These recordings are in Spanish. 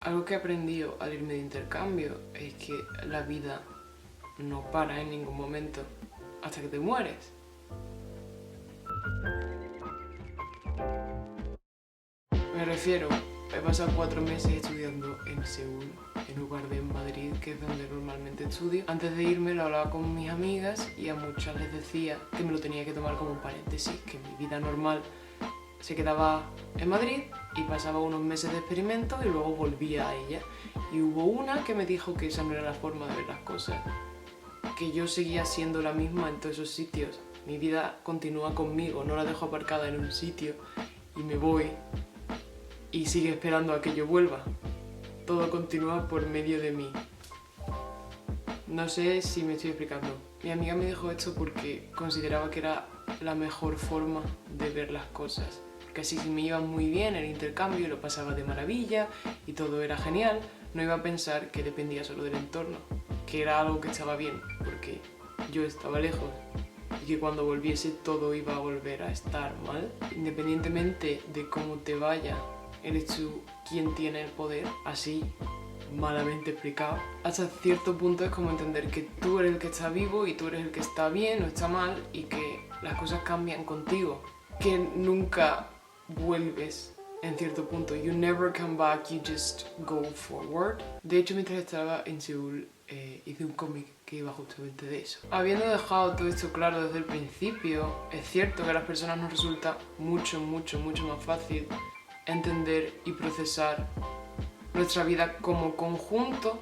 Algo que he aprendido al irme de intercambio es que la vida no para en ningún momento hasta que te mueres. Me refiero, he pasado 4 meses estudiando en Seúl, en lugar de en Madrid, que es donde normalmente estudio. Antes de irme lo hablaba con mis amigas y a muchas les decía que me lo tenía que tomar como un paréntesis, que mi vida normal se quedaba en Madrid y pasaba unos meses de experimento y luego volvía a ella. Y hubo una que me dijo que esa no era la forma de ver las cosas, que yo seguía siendo la misma en todos esos sitios. Mi vida continúa conmigo, no la dejo aparcada en un sitio y me voy y sigue esperando a que yo vuelva. Todo continúa por medio de mí. No sé si me estoy explicando. Mi amiga me dijo esto porque consideraba que era la mejor forma de ver las cosas. Que así si me iba muy bien el intercambio y lo pasaba de maravilla y todo era genial, no iba a pensar que dependía solo del entorno, que era algo que estaba bien, porque yo estaba lejos y que cuando volviese todo iba a volver a estar mal. Independientemente de cómo te vaya, eres tú quien tiene el poder, así malamente explicado. Hasta cierto punto es como entender que tú eres el que está vivo y tú eres el que está bien o está mal y que las cosas cambian contigo, que nunca vuelves en cierto punto. You never come back, you just go forward. De hecho, mientras estaba en Seúl hice un cómic que iba justamente de eso. Habiendo dejado todo esto claro desde el principio, es cierto que a las personas nos resulta mucho más fácil entender y procesar nuestra vida como conjunto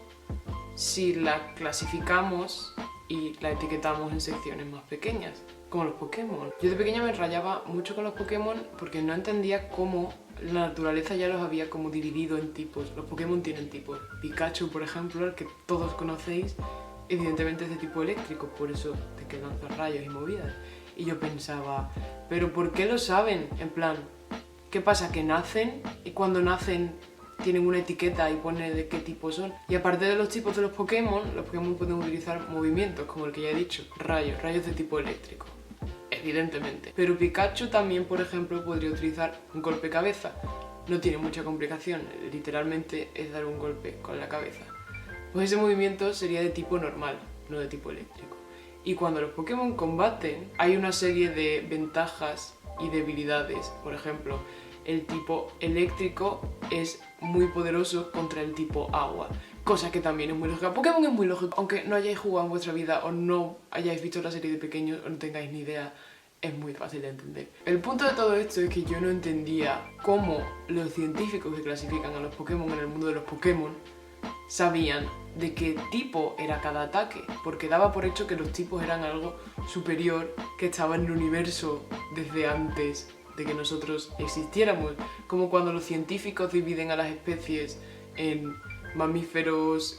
si la clasificamos y la etiquetamos en secciones más pequeñas, como los Pokémon. Yo de pequeña me rayaba mucho con los Pokémon porque no entendía cómo la naturaleza ya los había como dividido en tipos. Los Pokémon tienen tipos. Pikachu, por ejemplo, el que todos conocéis, evidentemente es de tipo eléctrico, por eso te que lanza rayos y movidas. Y yo pensaba, ¿pero por qué lo saben? En plan, ¿qué pasa? ¿Que nacen? Y cuando nacen tienen una etiqueta y pone de qué tipo son. Y aparte de los tipos de los Pokémon pueden utilizar movimientos, como el que ya he dicho, rayos de tipo eléctrico, evidentemente. Pero Pikachu también, por ejemplo, podría utilizar un golpe cabeza. No tiene mucha complicación, literalmente es dar un golpe con la cabeza. Pues ese movimiento sería de tipo normal, no de tipo eléctrico. Y cuando los Pokémon combaten, hay una serie de ventajas y debilidades. Por ejemplo, el tipo eléctrico es muy poderoso contra el tipo agua, cosa que también es muy lógica. Pokémon es muy lógico, aunque no hayáis jugado en vuestra vida o no hayáis visto la serie de pequeños o no tengáis ni idea, es muy fácil de entender. El punto de todo esto es que yo no entendía cómo los científicos que clasifican a los Pokémon en el mundo de los Pokémon sabían de qué tipo era cada ataque, porque daba por hecho que los tipos eran algo superior que estaba en el universo desde antes de que nosotros existiéramos, como cuando los científicos dividen a las especies en mamíferos,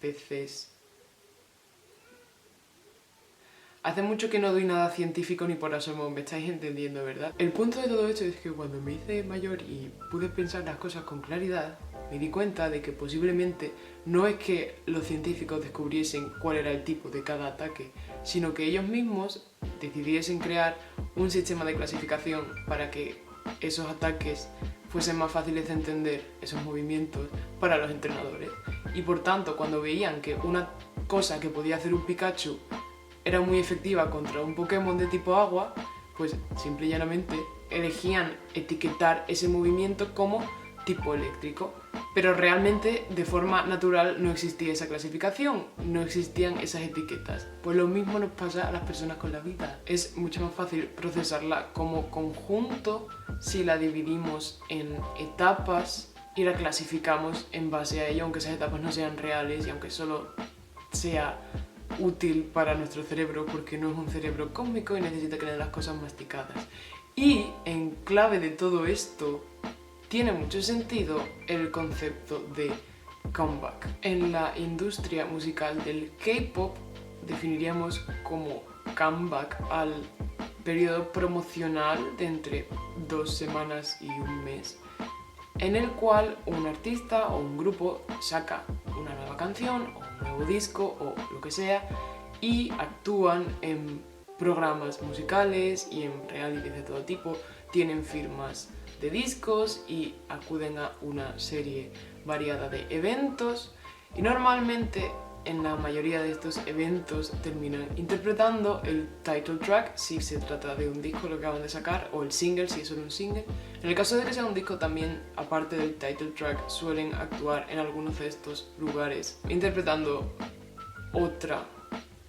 peces. Hace mucho que no doy nada científico ni por asomo, me estáis entendiendo, ¿verdad? El punto de todo esto es que cuando me hice mayor y pude pensar las cosas con claridad, me di cuenta de que posiblemente no es que los científicos descubriesen cuál era el tipo de cada ataque, sino que ellos mismos decidiesen crear un sistema de clasificación para que esos ataques fuesen más fáciles de entender, esos movimientos, para los entrenadores. Y por tanto, cuando veían que una cosa que podía hacer un Pikachu era muy efectiva contra un Pokémon de tipo agua, pues simple y llanamente elegían etiquetar ese movimiento como tipo eléctrico. Pero realmente, de forma natural, no existía esa clasificación, no existían esas etiquetas. Pues lo mismo nos pasa a las personas con la vida. Es mucho más fácil procesarla como conjunto si la dividimos en etapas y la clasificamos en base a ello, aunque esas etapas no sean reales y aunque solo sea útil para nuestro cerebro, porque no es un cerebro cósmico y necesita que le den las cosas masticadas. Y en clave de todo esto, tiene mucho sentido el concepto de comeback. En la industria musical del K-pop definiríamos como comeback al periodo promocional de entre 2 semanas y un mes, en el cual un artista o un grupo saca una nueva canción o un nuevo disco o lo que sea y actúan en programas musicales y en realities de todo tipo, tienen firmas de discos y acuden a una serie variada de eventos y normalmente en la mayoría de estos eventos terminan interpretando el title track si se trata de un disco lo que acaban de sacar, o el single si es solo un single. En el caso de que sea un disco también, aparte del title track, suelen actuar en algunos de estos lugares interpretando otra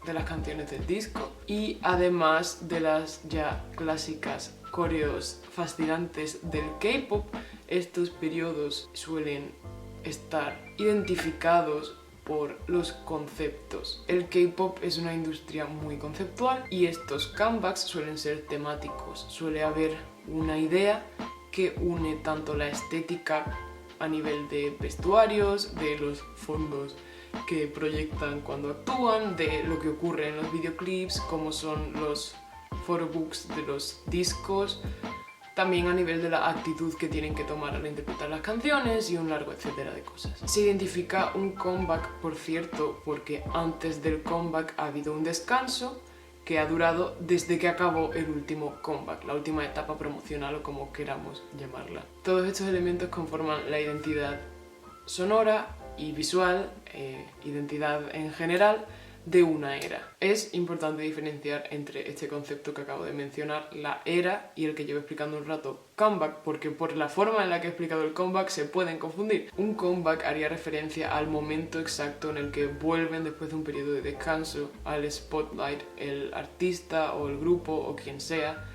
de las canciones del disco, y además de las ya clásicas coreos fascinantes del K-pop, estos periodos suelen estar identificados por los conceptos. El K-pop es una industria muy conceptual y estos comebacks suelen ser temáticos. Suele haber una idea que une tanto la estética a nivel de vestuarios, de los fondos que proyectan cuando actúan, de lo que ocurre en los videoclips, como son los photobooks de los discos, también a nivel de la actitud que tienen que tomar al interpretar las canciones y un largo etcétera de cosas. Se identifica un comeback, por cierto, porque antes del comeback ha habido un descanso que ha durado desde que acabó el último comeback, la última etapa promocional o como queramos llamarla. Todos estos elementos conforman la identidad sonora y visual, identidad en general, de una era. Es importante diferenciar entre este concepto que acabo de mencionar, la era, y el que llevo explicando un rato, comeback, porque por la forma en la que he explicado el comeback se pueden confundir. Un comeback haría referencia al momento exacto en el que vuelven después de un periodo de descanso al spotlight el artista o el grupo o quien sea,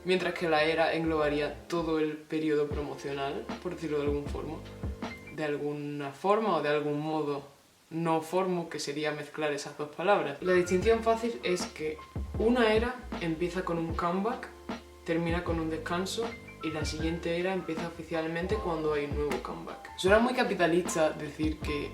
mientras que la era englobaría todo el periodo promocional, por decirlo de alguna forma o de algún modo no formo, que sería mezclar esas dos palabras. La distinción fácil es que una era empieza con un comeback, termina con un descanso y la siguiente era empieza oficialmente cuando hay un nuevo comeback. Suena muy capitalista decir que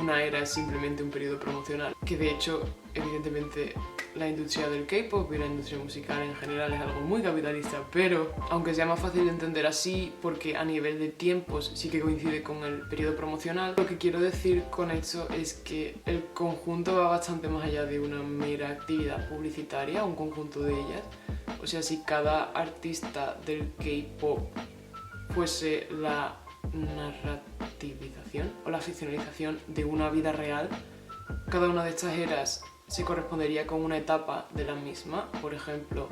una era es simplemente un periodo promocional, que de hecho, evidentemente, la industria del K-pop y la industria musical en general es algo muy capitalista, pero aunque sea más fácil de entender así, porque a nivel de tiempos sí que coincide con el periodo promocional, lo que quiero decir con esto es que el conjunto va bastante más allá de una mera actividad publicitaria, un conjunto de ellas. O sea, si cada artista del K-pop fuese la narrativización o la ficcionalización de una vida real, cada una de estas eras se correspondería con una etapa de la misma. Por ejemplo,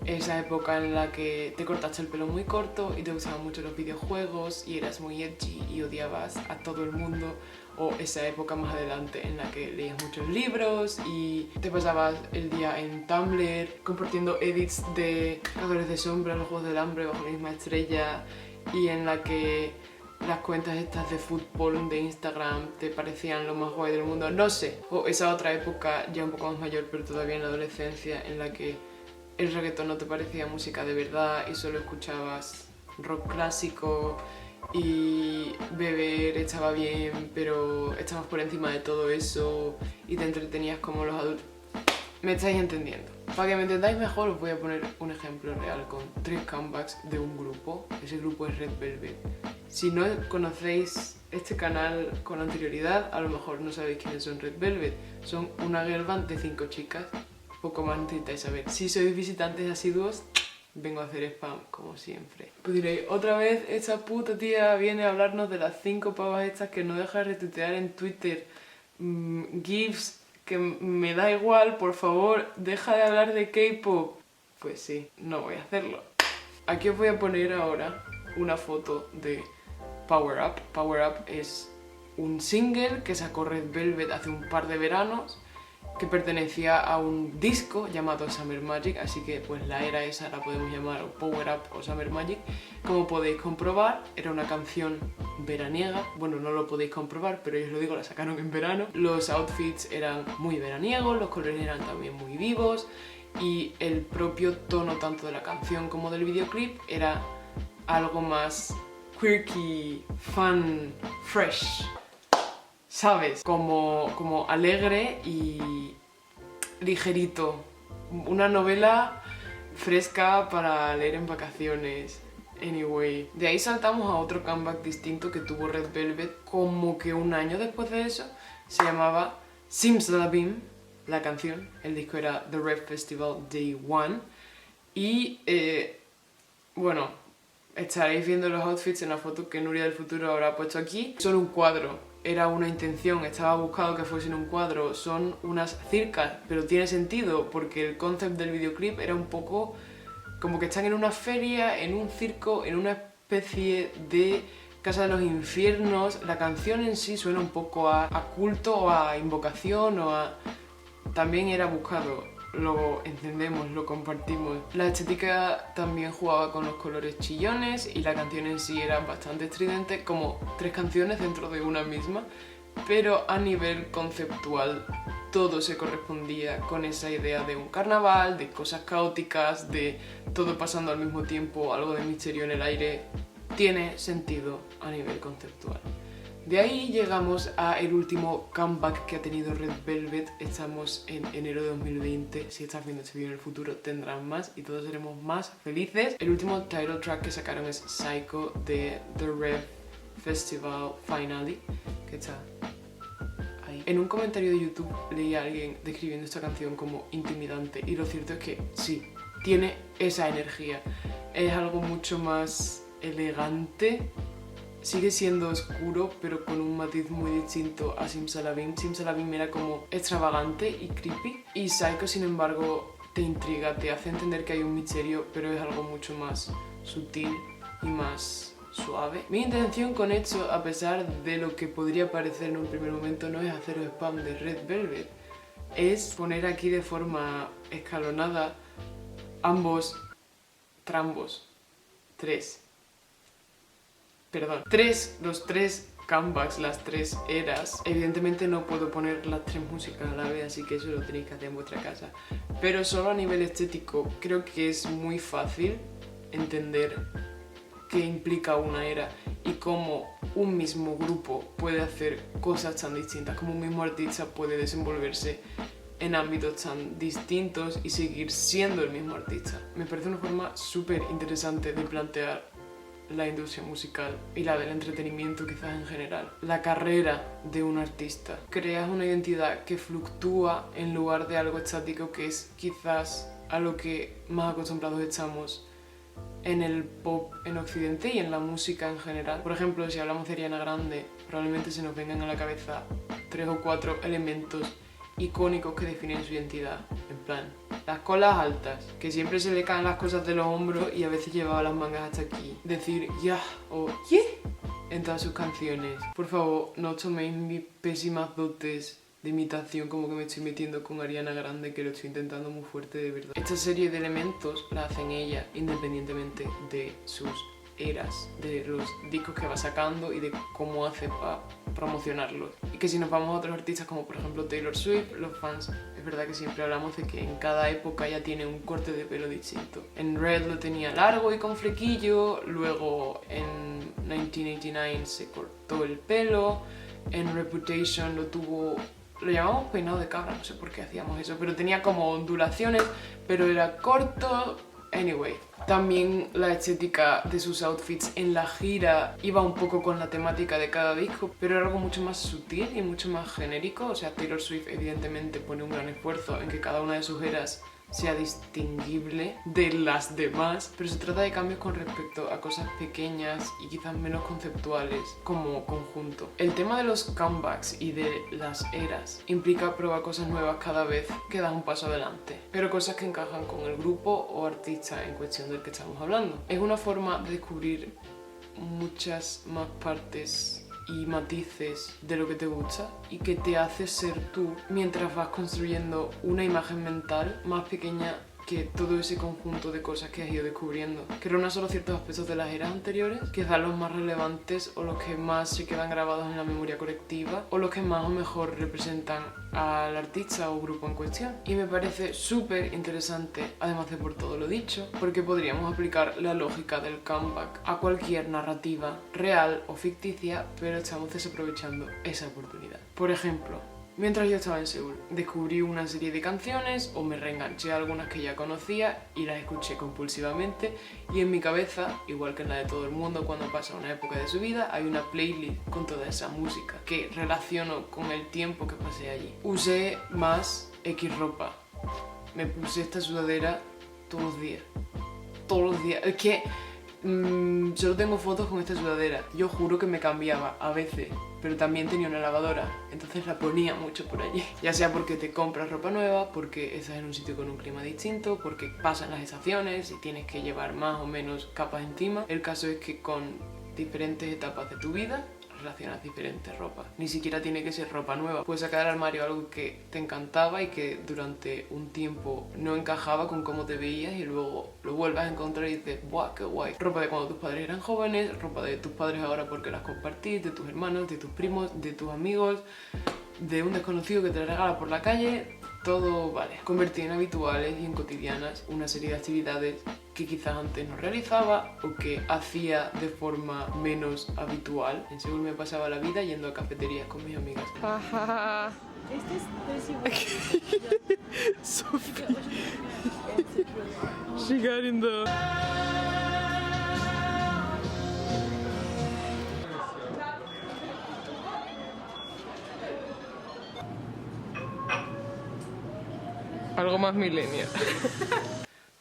esa época en la que te cortaste el pelo muy corto y te gustaban mucho los videojuegos y eras muy edgy y odiabas a todo el mundo, o esa época más adelante en la que leías muchos libros y te pasabas el día en Tumblr compartiendo edits de Cazadores de Sombras, Los Juegos del Hambre, Bajo la Misma Estrella, y en la que las cuentas estas de fútbol de Instagram te parecían lo más guay del mundo, no sé. O esa otra época ya un poco más mayor, pero todavía en la adolescencia, en la que el reggaetón no te parecía música de verdad y solo escuchabas rock clásico y beber estaba bien, pero estabas por encima de todo eso y te entretenías como los adultos. ¿Me estáis entendiendo? Para que me entendáis mejor os voy a poner un ejemplo real con 3 comebacks de un grupo. Ese grupo es Red Velvet. Si no conocéis este canal con anterioridad, a lo mejor no sabéis quiénes son Red Velvet. Son una girl band de 5 chicas. Poco más necesitáis saber. Si sois visitantes asiduos, vengo a hacer spam, como siempre. Pues diréis, otra vez esa puta tía viene a hablarnos de las 5 pavas estas que no deja de retuitear en Twitter. GIFs, que me da igual, por favor, deja de hablar de K-pop. Pues sí, no voy a hacerlo. Aquí os voy a poner ahora una foto de Power Up. Power Up es un single que sacó Red Velvet hace un par de veranos, que pertenecía a un disco llamado Summer Magic, así que pues la era esa la podemos llamar Power Up o Summer Magic. Como podéis comprobar, era una canción veraniega. Bueno, no lo podéis comprobar, pero yo os lo digo, la sacaron en verano. Los outfits eran muy veraniegos, los colores eran también muy vivos y el propio tono tanto de la canción como del videoclip era algo más quirky, fun, fresh, ¿sabes? Como alegre y ligerito. Una novela fresca para leer en vacaciones. Anyway, de ahí saltamos a otro comeback distinto que tuvo Red Velvet como que un año después de eso. Se llamaba Simsalabim, la canción. El disco era The Red Festival Day 1. Y, bueno, estaréis viendo los outfits en la foto que Nuria del futuro habrá puesto aquí. Son un cuadro, era una intención, estaba buscado que fuesen un cuadro, son unas circas, pero tiene sentido porque el concept del videoclip era un poco como que están en una feria, en un circo, en una especie de casa de los infiernos. La canción en sí suena un poco a culto o a invocación o a... También era buscado, lo entendemos, lo compartimos. La estética también jugaba con los colores chillones y la canción en sí era bastante estridente, como 3 canciones dentro de una misma, pero a nivel conceptual todo se correspondía con esa idea de un carnaval, de cosas caóticas, de todo pasando al mismo tiempo, algo de misterio en el aire. Tiene sentido a nivel conceptual. De ahí llegamos a el último comeback que ha tenido Red Velvet. Estamos en enero de 2020. Si estás viendo este vídeo en el futuro tendrán más y todos seremos más felices. El último title track que sacaron es Psycho de The Rev Festival Finale, que está ahí. En un comentario de YouTube leí a alguien describiendo esta canción como intimidante y lo cierto es que sí, tiene esa energía. Es algo mucho más elegante. Sigue siendo oscuro, pero con un matiz muy distinto a Simsalabim. Simsalabim era como extravagante y creepy. Y Psycho, sin embargo, te intriga, te hace entender que hay un misterio, pero es algo mucho más sutil y más suave. Mi intención con esto, a pesar de lo que podría parecer en un primer momento, no es haceros spam de Red Velvet. Es poner aquí de forma escalonada ambos trambos. Los tres comebacks, las 3 eras. Evidentemente no puedo poner las 3 músicas a la vez, así que eso lo tenéis que hacer en vuestra casa. Pero solo a nivel estético creo que es muy fácil entender qué implica una era y cómo un mismo grupo puede hacer cosas tan distintas, como un mismo artista puede desenvolverse en ámbitos tan distintos y seguir siendo el mismo artista. Me parece una forma súper interesante de plantear la industria musical y la del entretenimiento quizás en general. La carrera de un artista. Creas una identidad que fluctúa en lugar de algo estático, que es quizás a lo que más acostumbrados estamos en el pop en Occidente y en la música en general. Por ejemplo, si hablamos de Ariana Grande, probablemente se nos vengan a la cabeza 3 o 4 elementos icónicos que definen su identidad. En plan, las colas altas, que siempre se le caen las cosas de los hombros y a veces llevaba las mangas hasta aquí. Decir ya o yeah en todas sus canciones. Por favor, no toméis mis pésimas dotes de imitación como que me estoy metiendo con Ariana Grande, que lo estoy intentando muy fuerte de verdad. Esta serie de elementos la hacen ella independientemente de sus eras, de los discos que va sacando y de cómo hace para promocionarlos. Y que si nos vamos a otros artistas como por ejemplo Taylor Swift, los fans, es verdad que siempre hablamos de que en cada época ella tiene un corte de pelo distinto. En Red lo tenía largo y con flequillo, luego en 1989 se cortó el pelo, en Reputation lo llamamos peinado de cabra, no sé por qué hacíamos eso, pero tenía como ondulaciones, pero era corto. Anyway, también la estética de sus outfits en la gira iba un poco con la temática de cada disco, pero era algo mucho más sutil y mucho más genérico. O sea, Taylor Swift evidentemente pone un gran esfuerzo en que cada una de sus eras sea distinguible de las demás, pero se trata de cambios con respecto a cosas pequeñas y quizás menos conceptuales como conjunto. El tema de los comebacks y de las eras implica probar cosas nuevas cada vez que das un paso adelante, pero cosas que encajan con el grupo o artista en cuestión del que estamos hablando. Es una forma de descubrir muchas más partes y matices de lo que te gusta y que te hace ser tú mientras vas construyendo una imagen mental más pequeña que todo ese conjunto de cosas que has ido descubriendo, que no solo ciertos aspectos de las eras anteriores, quizás los más relevantes o los que más se quedan grabados en la memoria colectiva o los que más o mejor representan al artista o grupo en cuestión. Y me parece súper interesante, además de por todo lo dicho, porque podríamos aplicar la lógica del comeback a cualquier narrativa real o ficticia, pero estamos desaprovechando esa oportunidad. Por ejemplo, mientras yo estaba en Seúl, descubrí una serie de canciones o me reenganché a algunas que ya conocía y las escuché compulsivamente, y en mi cabeza, igual que en la de todo el mundo cuando pasa una época de su vida, hay una playlist con toda esa música que relaciono con el tiempo que pasé allí. Usé más X ropa, me puse esta sudadera todos los días. Es que Solo tengo fotos con esta sudadera. Yo juro que me cambiaba a veces, pero también tenía una lavadora, entonces la ponía mucho por allí. Ya sea porque te compras ropa nueva, porque estás en un sitio con un clima distinto, porque pasan las estaciones y tienes que llevar más o menos capas encima. El caso es que con diferentes etapas de tu vida relacionas diferentes ropas. Ni siquiera tiene que ser ropa nueva. Puedes sacar al armario algo que te encantaba y que durante un tiempo no encajaba con cómo te veías y luego lo vuelvas a encontrar y dices, ¡buah, qué guay! Ropa de cuando tus padres eran jóvenes, ropa de tus padres ahora porque las compartís, de tus hermanos, de tus primos, de tus amigos, de un desconocido que te regala por la calle. Todo vale. Convertir en habituales y en cotidianas una serie de actividades que quizás antes no realizaba o que hacía de forma menos habitual. En Seúl me pasaba la vida yendo a cafeterías con mis amigas. She got in the... Algo más millennial.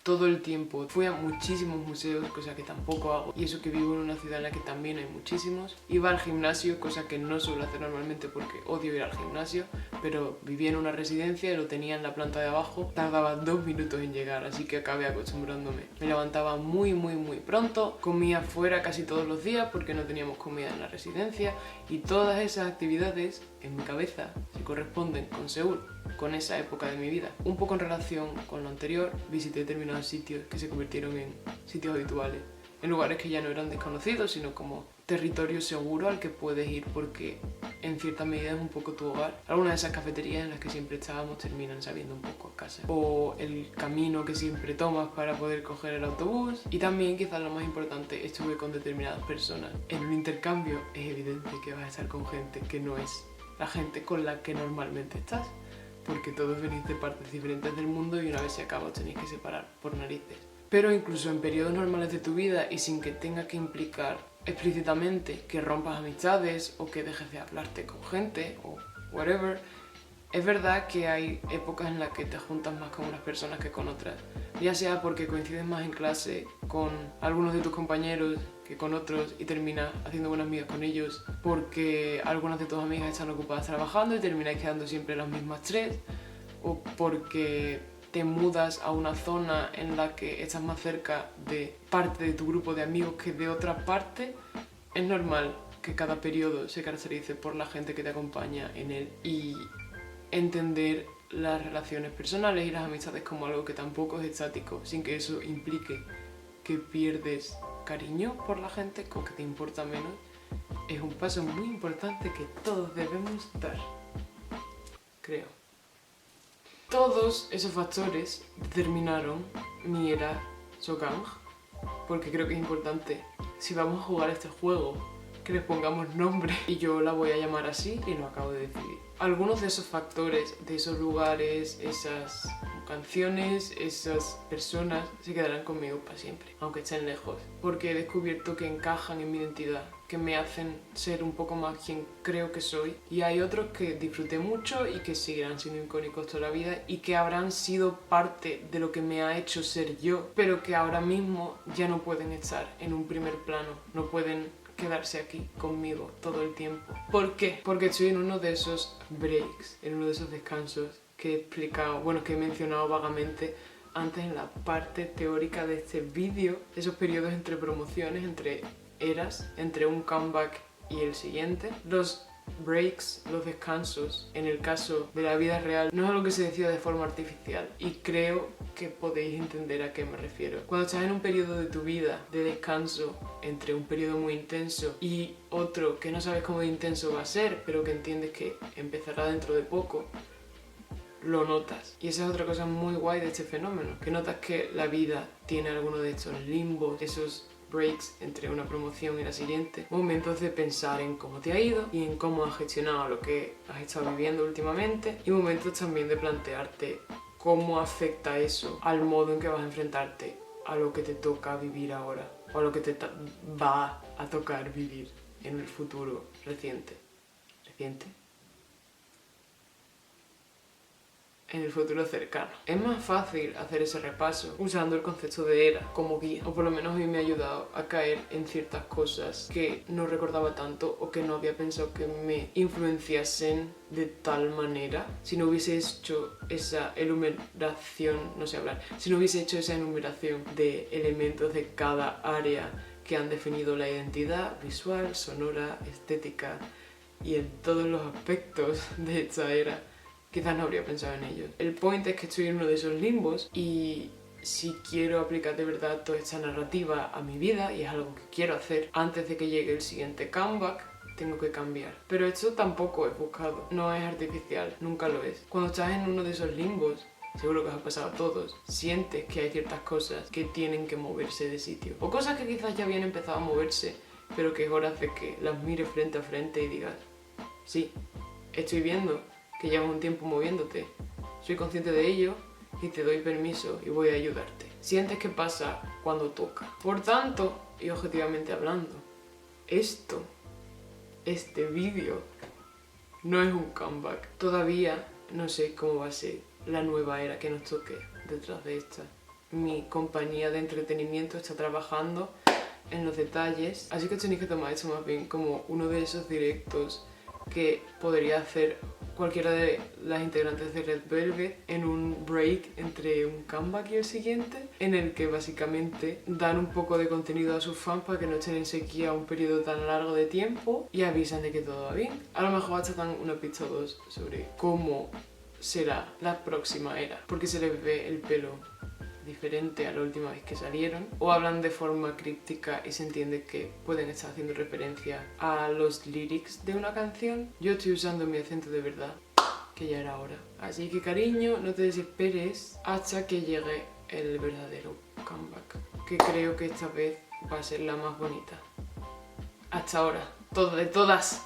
Todo el tiempo. Fui a muchísimos museos, cosa que tampoco hago. Y eso que vivo en una ciudad en la que también hay muchísimos. Iba al gimnasio, cosa que no suelo hacer normalmente porque odio ir al gimnasio. Pero vivía en una residencia y lo tenía en la planta de abajo. Tardaba 2 minutos en llegar, así que acabé acostumbrándome. Me levantaba muy pronto. Comía fuera casi todos los días porque no teníamos comida en la residencia. Y todas esas actividades en mi cabeza se corresponden con Seúl, con esa época de mi vida. Un poco en relación con lo anterior, visité determinados sitios que se convirtieron en sitios habituales, en lugares que ya no eran desconocidos, sino como territorio seguro al que puedes ir porque en cierta medida es un poco tu hogar. Algunas de esas cafeterías en las que siempre estábamos terminan sabiendo un poco a casa. O el camino que siempre tomas para poder coger el autobús. Y también, quizás lo más importante, estuve con determinadas personas. En un intercambio es evidente que vas a estar con gente que no es la gente con la que normalmente estás, porque todos venís de partes diferentes del mundo y una vez se acaba os tenéis que separar por narices. Pero incluso en periodos normales de tu vida y sin que tenga que implicar explícitamente que rompas amistades o que dejes de hablarte con gente o whatever, es verdad que hay épocas en las que te juntas más con unas personas que con otras, ya sea porque coincides más en clase con algunos de tus compañeros que con otros y terminas haciendo buenas amigas con ellos, porque algunas de tus amigas están ocupadas trabajando y termináis quedando siempre las mismas 3, o porque te mudas a una zona en la que estás más cerca de parte de tu grupo de amigos que de otra parte. Es normal que cada periodo se caracterice por la gente que te acompaña en él y entender las relaciones personales y las amistades como algo que tampoco es estático, sin que eso implique que pierdes cariño por la gente o que te importa menos, es un paso muy importante que todos debemos dar, creo. Todos esos factores determinaron mi era Sogang, porque creo que es importante, si vamos a jugar este juego, que les pongamos nombre, y yo la voy a llamar así y lo acabo de decidir. Algunos de esos factores, de esos lugares, esas canciones, esas personas se quedarán conmigo para siempre, aunque estén lejos, porque he descubierto que encajan en mi identidad, que me hacen ser un poco más quien creo que soy, y hay otros que disfruté mucho y que seguirán siendo icónicos toda la vida y que habrán sido parte de lo que me ha hecho ser yo, pero que ahora mismo ya no pueden estar en un primer plano, no pueden quedarse aquí conmigo todo el tiempo. ¿Por qué? Porque estoy en uno de esos breaks, en uno de esos descansos que he explicado, bueno, que he mencionado vagamente antes en la parte teórica de este vídeo, esos periodos entre promociones, entre eras, entre un comeback y el siguiente. Los breaks, los descansos, en el caso de la vida real, no es algo que se decida de forma artificial y creo que podéis entender a qué me refiero. Cuando estás en un periodo de tu vida de descanso entre un periodo muy intenso y otro que no sabes cómo de intenso va a ser, pero que entiendes que empezará dentro de poco, lo notas. Y esa es otra cosa muy guay de este fenómeno, que notas que la vida tiene alguno de estos limbos, esos breaks entre una promoción y la siguiente, momentos de pensar en cómo te ha ido y en cómo has gestionado lo que has estado viviendo últimamente, y momentos también de plantearte cómo afecta eso al modo en que vas a enfrentarte a lo que te toca vivir ahora o a lo que te va a tocar vivir en el futuro reciente. en el futuro cercano. Es más fácil hacer ese repaso usando el concepto de era como guía, o por lo menos a mí me ha ayudado a caer en ciertas cosas que no recordaba tanto o que no había pensado que me influenciasen de tal manera si no hubiese hecho esa enumeración, no sé hablar, si no hubiese hecho esa enumeración de elementos de cada área que han definido la identidad visual, sonora, estética y en todos los aspectos de esta era. Quizás no habría pensado en ello. El point es que estoy en uno de esos limbos y si quiero aplicar de verdad toda esta narrativa a mi vida, y es algo que quiero hacer, antes de que llegue el siguiente comeback, tengo que cambiar. Pero esto tampoco es buscado, no es artificial, nunca lo es. Cuando estás en uno de esos limbos, seguro que os ha pasado a todos, sientes que hay ciertas cosas que tienen que moverse de sitio. O cosas que quizás ya habían empezado a moverse, pero que es hora de que las mires frente a frente y digas, sí, estoy viendo que llevas un tiempo moviéndote, soy consciente de ello y te doy permiso y voy a ayudarte. Sientes que pasa cuando toca. Por tanto, y objetivamente hablando, este vídeo no es un comeback. Todavía no sé cómo va a ser la nueva era que nos toque detrás de esta. Mi compañía de entretenimiento está trabajando en los detalles, así que tenéis que tomar esto más bien como uno de esos directos que podría hacer cualquiera de las integrantes de Red Velvet en un break entre un comeback y el siguiente, en el que básicamente dan un poco de contenido a sus fans para que no estén en sequía un periodo tan largo de tiempo y avisan de que todo va bien. A lo mejor hasta dan una pista o dos sobre cómo será la próxima era, porque se les ve el pelo diferente a la última vez que salieron, o hablan de forma críptica y se entiende que pueden estar haciendo referencia a los lyrics de una canción. Yo estoy usando mi acento de verdad, que ya era hora. Así que cariño, no te desesperes hasta que llegue el verdadero comeback, que creo que esta vez va a ser la más bonita. Hasta ahora, de todas.